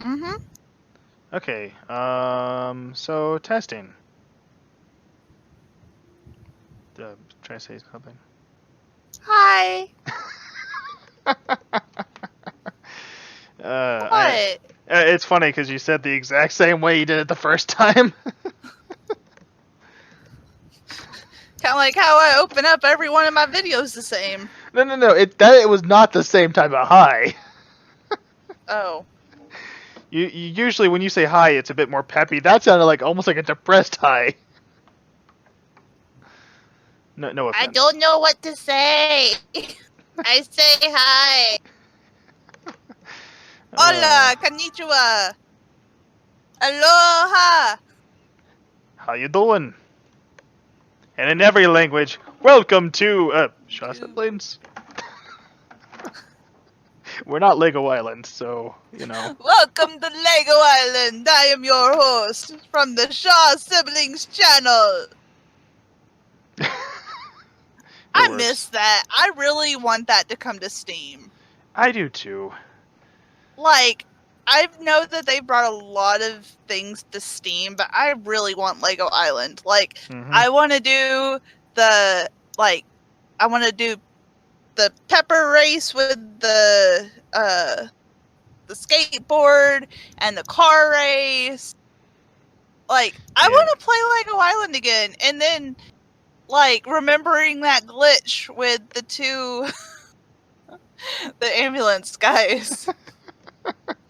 Mm-hmm. Okay. So testing. Try to say something. Hi. I. What? It's funny because you said the exact same way you did it the first time. Kind of like how I open up every one of my videos the same. No. It was not the same type of hi. Oh. You usually when you say hi, it's a bit more peppy. That sounded like almost like a depressed hi. No I offense. don't know what to say. I say hi. Hola, konnichiwa. Aloha. How you doing? And in every language, welcome to Shaw Siblings. We're not Lego Island, so you know. Welcome to Lego Island. I am your host from the Shaw Siblings channel. I miss that. I really want that to come to Steam. I do too. Like, I know that they brought a lot of things to Steam, but I really want Lego Island. Like, I want to do the pepper race with the skateboard and the car race. Like, I want to play Lego Island again, and then like remembering that glitch with the two the ambulance guys.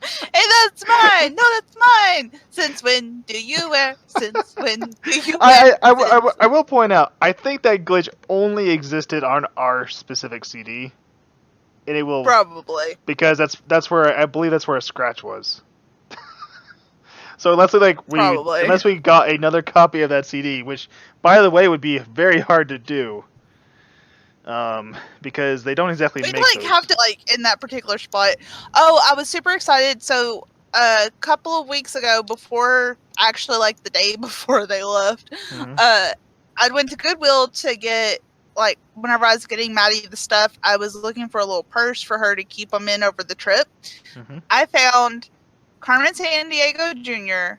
Hey, that's mine! No, that's mine! Since when do you wear? Since when do you wear? I will point out, I think that glitch only existed on our specific CD. And it will probably because that's where I believe that's where a scratch was. So unless we got another copy of that CD, which by the way would be very hard to do. Because they don't exactly make those. Have to in that particular spot. Oh, I was super excited. So a couple of weeks ago, before actually the day before they left, I went to Goodwill to get whenever I was getting Maddie the stuff, I was looking for a little purse for her to keep them in over the trip. I found Carmen Sandiego Jr.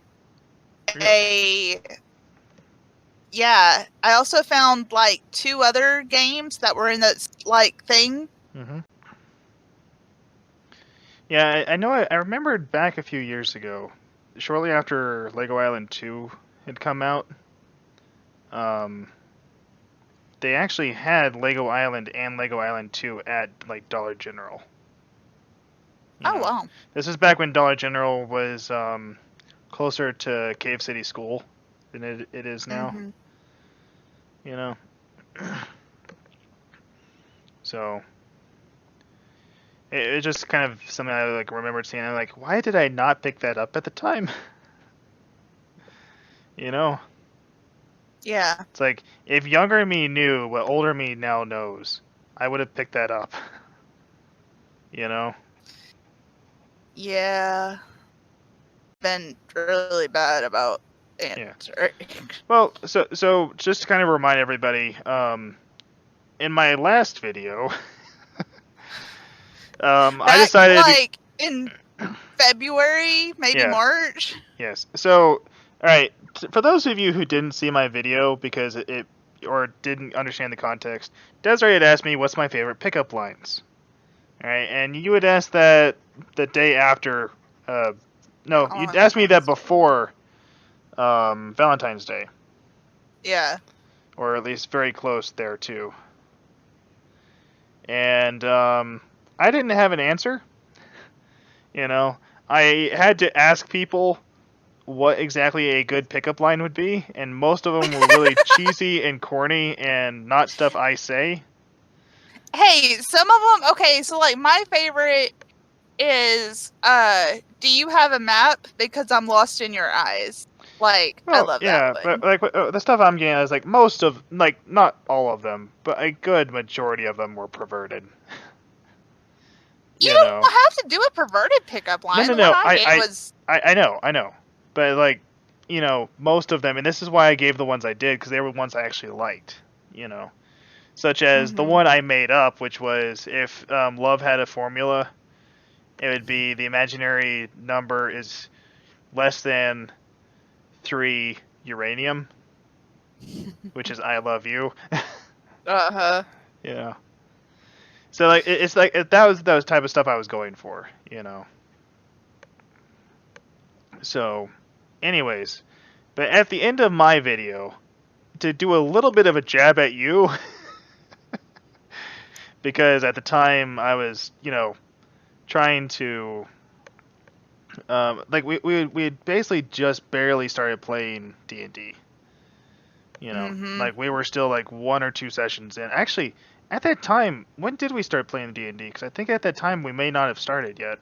Yeah, I also found 2 other games that were in that thing. Yeah, I know. I remembered back a few years ago, shortly after Lego Island 2 had come out. They actually had Lego Island and Lego Island 2 at Dollar General. Wow! This is back when Dollar General was closer to Cave City School than it is now. You know. So it just kind of something I remembered seeing. I'm like, why did I not pick that up at the time? You know. Yeah. It's like if younger me knew what older me now knows, I would have picked that up. You know. Yeah. Been really bad about answering. Yeah. Well, so just to kind of remind everybody, in my last video, I decided in February, maybe March. Yes. So, all right. For those of you who didn't see my video because it or didn't understand the context, Desiree had asked me what's my favorite pickup lines. All right, and you had asked that the day after. No, you'd asked me that before Valentine's Day. Yeah. Or at least very close there too. And I didn't have an answer. You know, I had to ask people what exactly a good pickup line would be, and most of them were really cheesy and corny and not stuff I say. Hey, some of them, okay, so my favorite is, do you have a map? Because I'm lost in your eyes. I love that one. But the stuff I'm getting is most of, not all of them, but a good majority of them were perverted. You don't have to do a perverted pickup line. No. I know. But, most of them, and this is why I gave the ones I did, because they were ones I actually liked, Such as the one I made up, which was, if love had a formula, it would be the imaginary number is less than 3 uranium, which is I love you. Uh-huh. Yeah. So like it's like that was type of stuff I was going for, So, anyways, but at the end of my video, to do a little bit of a jab at you, because at the time I was, trying to, like we had basically just barely started playing D&D. Like we were still like 1 or 2 sessions in. Actually, at that time, when did we start playing D&D? Because I think at that time we may not have started yet.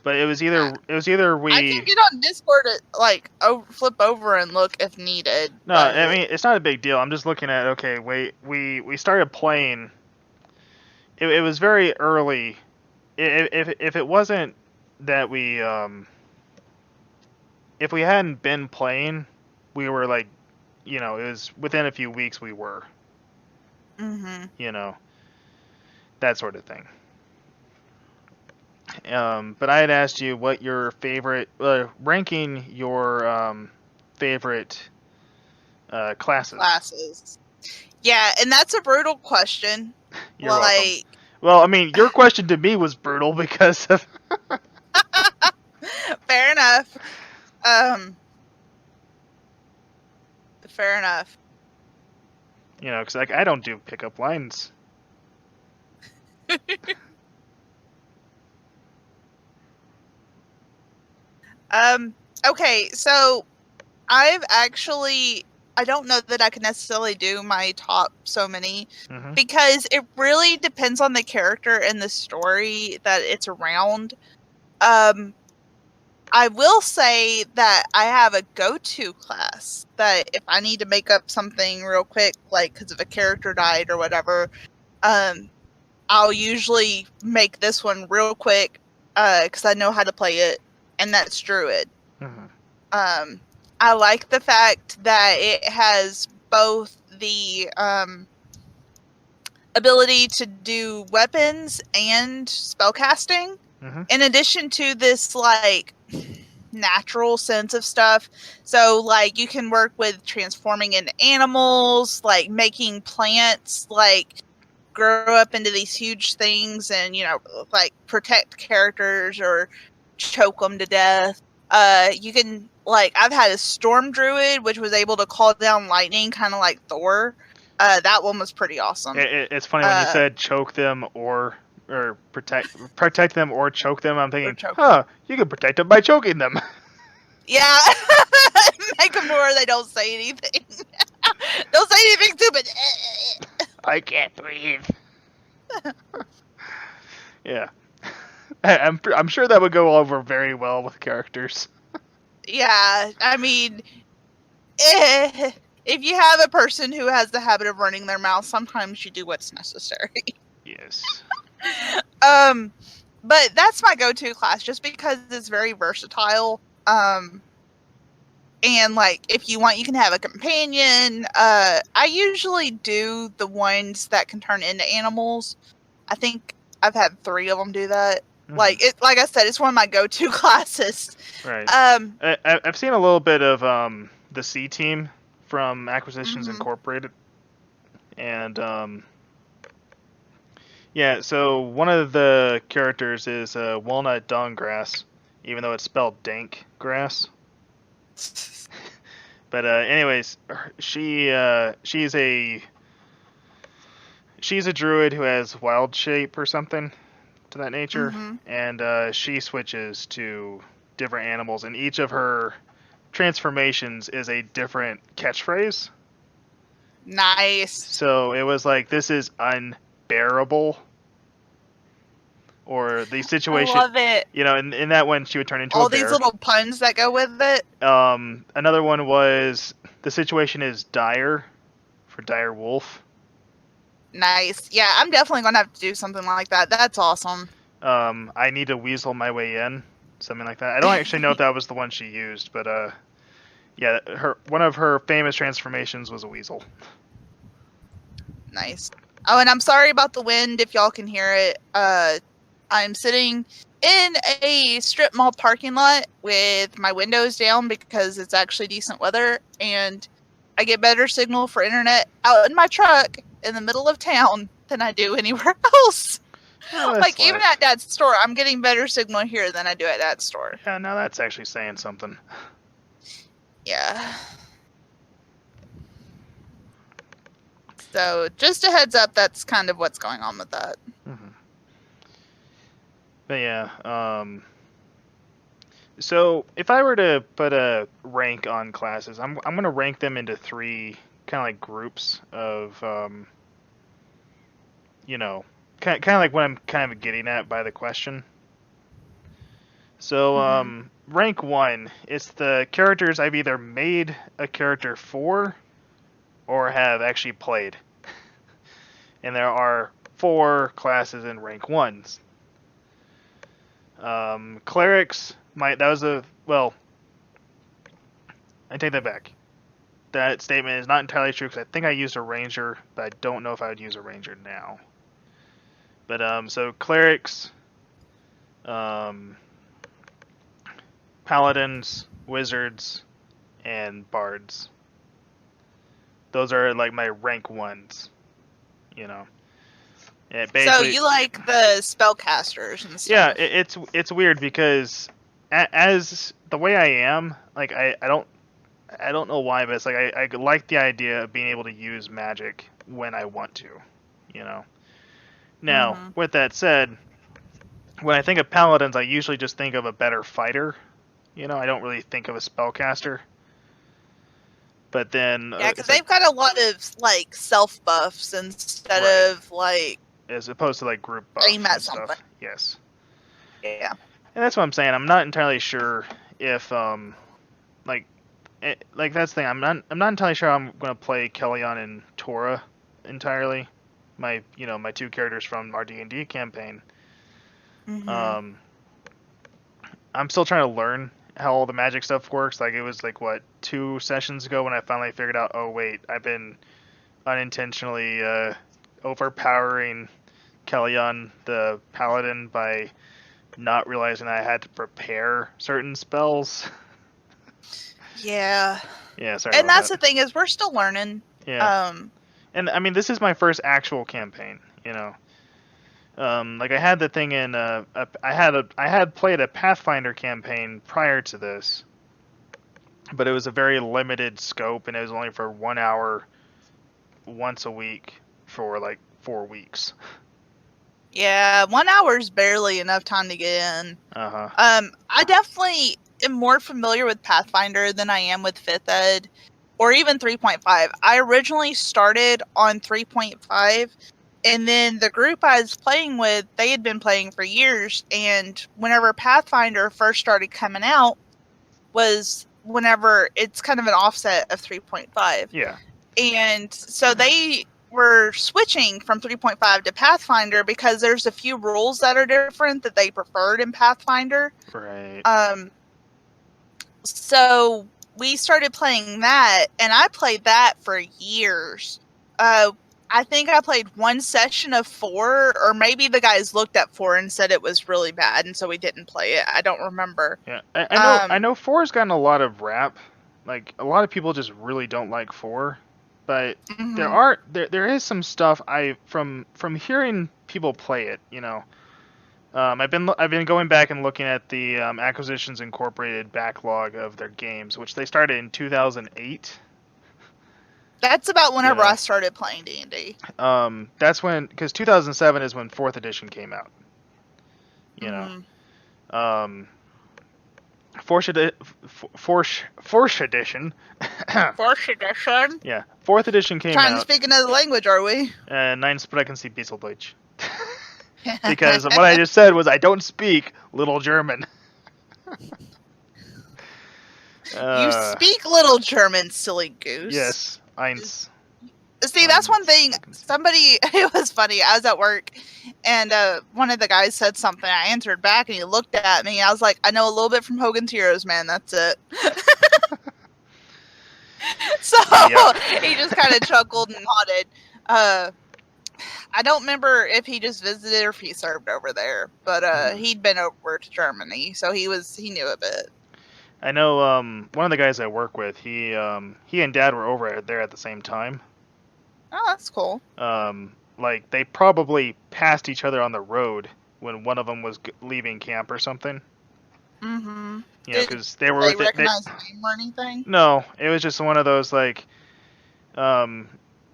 But it was either we. I can get on Discord to flip over and look if needed. No, I mean it's not a big deal. I'm just looking at we started playing. It was very early. If it wasn't that we if we hadn't been playing, we were like, it was within a few weeks we were. That sort of thing. But I had asked you what your favorite, ranking your favorite classes. Yeah, and that's a brutal question. You're welcome. Well, I mean, your question to me was brutal because of. Fair enough. Fair enough. Because like I don't do pickup lines. Okay, so I don't know that I can necessarily do my top so many because it really depends on the character and the story that it's around. I will say that I have a go-to class that if I need to make up something real quick, like because if a character died or whatever, I'll usually make this one real quick because I know how to play it, and that's Druid. I like the fact that it has both the ability to do weapons and spellcasting, in addition to this like natural sense of stuff. So like you can work with transforming into animals, like making plants like grow up into these huge things and like protect characters or choke them to death. You can like I've had a storm druid which was able to call down lightning kind of like Thor. That one was pretty awesome. It's funny when you said choke them or protect them or choke them. I'm thinking, you can protect them by choking them. Yeah, make them to where they don't say anything. Don't say anything stupid. I can't breathe. Yeah, I'm sure that would go over very well with characters. Yeah, I mean, if you have a person who has the habit of running their mouth, sometimes you do what's necessary. Yes. But that's my go-to class just because it's very versatile. And like if you want, you can have a companion. I usually do the ones that can turn into animals. I think I've had 3 of them do that. Like I said, it's one of my go-to classes. Right. I've seen a little bit of the C team from Acquisitions Incorporated, and yeah. So one of the characters is walnut dung grass, even though it's spelled dank grass. But anyways, she's a druid who has wild shape or something to that nature, and she switches to different animals, and each of her transformations is a different catchphrase. Nice. So it was like, this is unbearable, or the situation. I love it. In that one she would turn into all a bear. these little puns that go with it. Another one was, the situation is dire, for dire wolf. Nice. Yeah, I'm definitely gonna have to do something like that. That's awesome. I need to weasel my way in, something like that. I don't actually know if that was the one she used, but yeah, one of her famous transformations was a weasel. Nice. Oh, and I'm sorry about the wind if y'all can hear it. I'm sitting in a strip mall parking lot with my windows down because it's actually decent weather, and I get better signal for internet out in my truck in the middle of town than I do anywhere else. Oh, Like, even at Dad's store, I'm getting better signal here than I do at Dad's store. Yeah, now that's actually saying something. Yeah. So, just a heads up, that's kind of what's going on with that. Mm-hmm. But yeah, so if I were to put a rank on classes, I'm gonna rank them into three kind of like groups of, you know, kind of like what I'm kind of getting at by the question. So, rank 1, it's the characters I've either made a character for or have actually played. And there are 4 classes in rank 1s. Clerics, I take that back. That statement is not entirely true because I think I used a ranger, but I don't know if I would use a ranger now. But, so clerics, paladins, wizards, and bards. Those are like my rank 1s, you know. So you like the spellcasters and stuff? Yeah, it's weird because as the way I am, like I don't know why, but it's like I like the idea of being able to use magic when I want to, you know. Now, with that said, when I think of paladins, I usually just think of a better fighter. You know, I don't really think of a spellcaster. But then yeah, because they've got a lot of like self buffs instead of like as opposed to like group buffs aim at and something. stuff. Yes. Yeah. And that's what I'm saying. I'm not entirely sure if like that's the thing. I'm not entirely sure I'm gonna play Kellyanne and Tora entirely. My 2 characters from our D&D campaign. I'm still trying to learn how all the magic stuff works. Like it was like 2 sessions ago when I finally figured out. Oh wait, I've been unintentionally overpowering Kellyanne the paladin by not realizing I had to prepare certain spells. Yeah. Yeah, sorry. And that's the thing is we're still learning. Yeah. And I mean, this is my first actual campaign. You know. Like I had the thing in I had played a Pathfinder campaign prior to this, but it was a very limited scope, and it was only for 1 hour once a week for like 4 weeks. Yeah, 1 hour is barely enough time to get in. I definitely am more familiar with Pathfinder than I am with 5th Ed, or even 3.5. I originally started on 3.5, and then the group I was playing with, they had been playing for years, and whenever Pathfinder first started coming out was whenever it's kind of an offset of 3.5. Yeah. And so they were switching from 3.5 to Pathfinder because there's a few rules that are different that they preferred in Pathfinder. Right. So we started playing that, and I played that for years. I think I played 1 session of 4, or maybe the guys looked at 4 and said it was really bad, and so we didn't play it. I don't remember. Yeah, I know 4 has gotten a lot of rap. Like a lot of people just really don't like 4, but there is some stuff from hearing people play it. You know, I've been going back and looking at the Acquisitions Incorporated backlog of their games, which they started in 2008. That's about whenever I started playing D&D. That's when, because 2007 is when 4th edition came out. You know, 4th edition. 4th edition. Yeah, 4th edition came out. Trying to speak another language, are we? Nein sprechen Sie bisschen Deutsch. Because what I just said was I don't speak Little German. You speak Little German, silly goose. Yes. Eins. See, that's one thing. Somebody, it was funny. I was at work, and one of the guys said something. I answered back, and he looked at me. I was like, I know a little bit from Hogan's Heroes, man. That's it. So he just kind of chuckled and nodded. I don't remember if he just visited or if he served over there, but he'd been over to Germany, so he knew a bit. I know one of the guys I work with, he and Dad were over there at the same time. Oh, that's cool. Like they probably passed each other on the road when one of them was leaving camp or something. Mm-hmm. You know, because they were They with it. recognize the name or anything? No, it was just one of those like.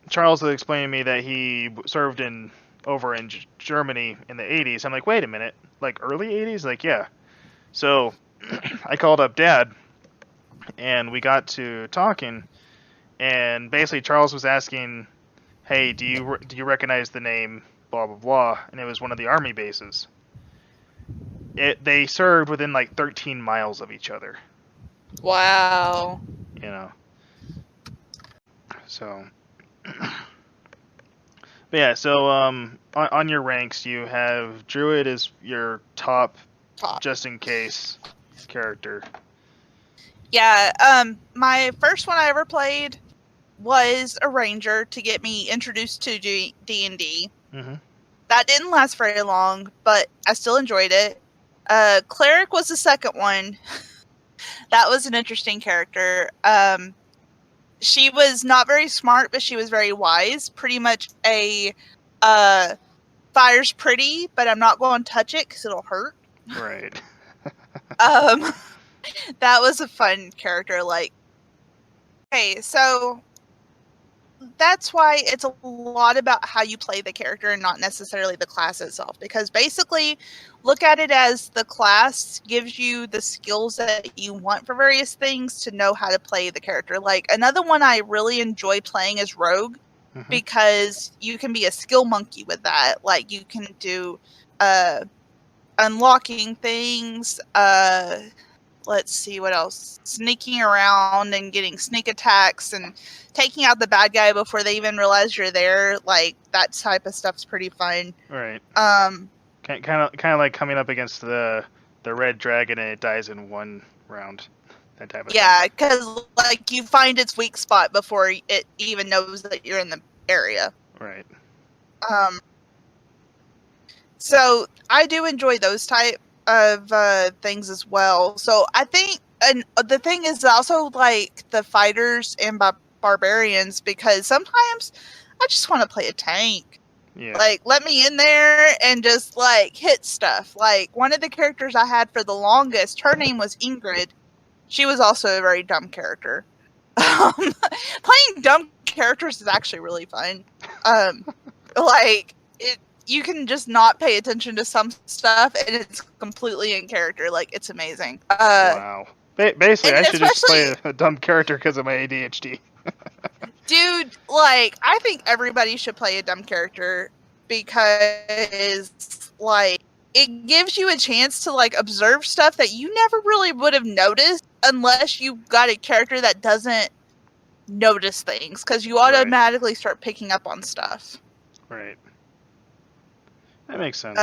Charles was explaining to me that he served over in Germany in the 80s. I'm like, wait a minute, like early 80s? Like, yeah. So I called up Dad, and we got to talking, and basically Charles was asking, hey, do you recognize the name blah blah blah? And it was one of the army bases. They served within like 13 miles of each other. Wow. You know. So. But yeah, so on your ranks, you have Druid as your top, just in case character. Yeah, my first one I ever played was a ranger to get me introduced to D&D. Mm-hmm. That didn't last very long, but I still enjoyed it. Cleric was the second one. That was an interesting character. She was not very smart, but she was very wise. Pretty much a fire's pretty, but I'm not going to touch it because it'll hurt. Right. That was a fun character. Like, okay, so that's why it's a lot about how you play the character and not necessarily the class itself. Because basically, look at it as the class gives you the skills that you want for various things to know how to play the character. Like, another one I really enjoy playing is Rogue, because you can be a skill monkey with that. Like, you can do unlocking things, let's see what else. Sneaking around and getting sneak attacks and taking out the bad guy before they even realize you're there. Like, that type of stuff's pretty fun. Right. Kind of like coming up against the red dragon and it dies in one round. That type of thing. Yeah, because like you find its weak spot before it even knows that you're in the area. Right. So I do enjoy those type of things as well. So I think, and the thing is also like the fighters and barbarians, because sometimes I just want to play a tank. Yeah. Like, let me in there and just like hit stuff. Like, one of the characters I had for the longest, her name was Ingrid. She was also a very dumb character. Playing dumb characters is actually really fun. Like, you can just not pay attention to some stuff and it's completely in character. Like, it's amazing. Wow. Basically, I should just play a dumb character because of my ADHD. Dude, like, I think everybody should play a dumb character because, like, it gives you a chance to, like, observe stuff that you never really would have noticed unless you got a character that doesn't notice things, because you automatically start picking up on stuff. Right. That makes sense.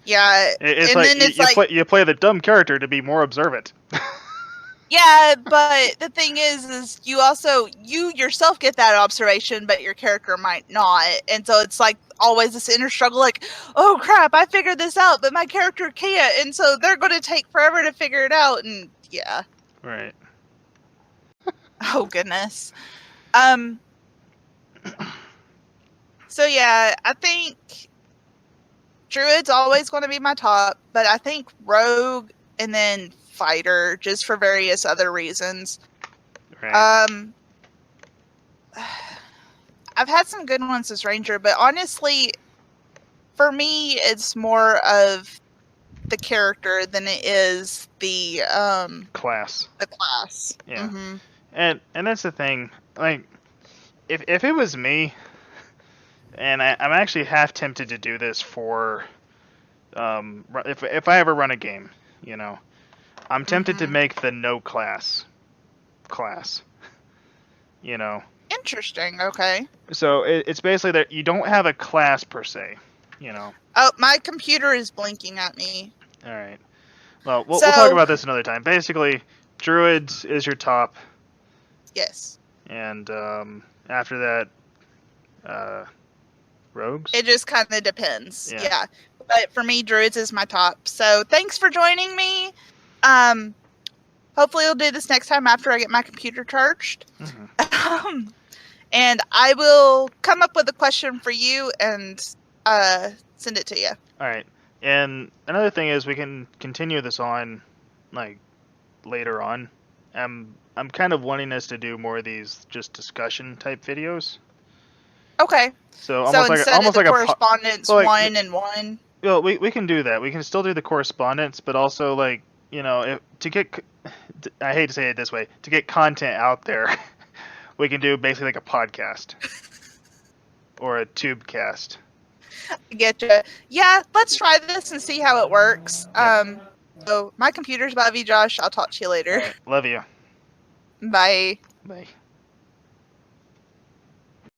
Yeah. You play the dumb character to be more observant. Yeah, but the thing is you yourself get that observation, but your character might not. And so it's like always this inner struggle, like, oh crap, I figured this out, but my character can't. And so they're going to take forever to figure it out. And yeah. Right. Oh, goodness. So yeah, I think Druid's always going to be my top, but I think Rogue and then Fighter, just for various other reasons. Right. I've had some good ones as Ranger, but honestly, for me, it's more of the character than it is the class. The class. Yeah. Mm-hmm. And that's the thing. Like, if it was me, and I'm actually half tempted to do this for, if I ever run a game, you know, I'm tempted to make the no class. You know. Interesting. Okay. So it's basically that you don't have a class per se, you know. Oh, my computer is blinking at me. All right. Well, we'll talk about this another time. Basically, Druids is your top. Yes. And after that, rogues. It just kind of depends. Yeah. Yeah. But for me, druids is my top. So thanks for joining me. Hopefully, we'll do this next time after I get my computer charged. Mm-hmm. And I will come up with a question for you and send it to you. All right. And another thing is we can continue this on, like, later on. I'm kind of wanting us to do more of these just discussion type videos. Okay. So instead of the correspondence like, 1 and 1. Well, we can do that. We can still do the correspondence, but also like I hate to say it this way, to get content out there, we can do basically like a podcast or a tube cast. I get you. Yeah, let's try this and see how it works. Yep. So my computer's about to be Josh. I'll talk to you later. All right. Love you. Bye. Bye.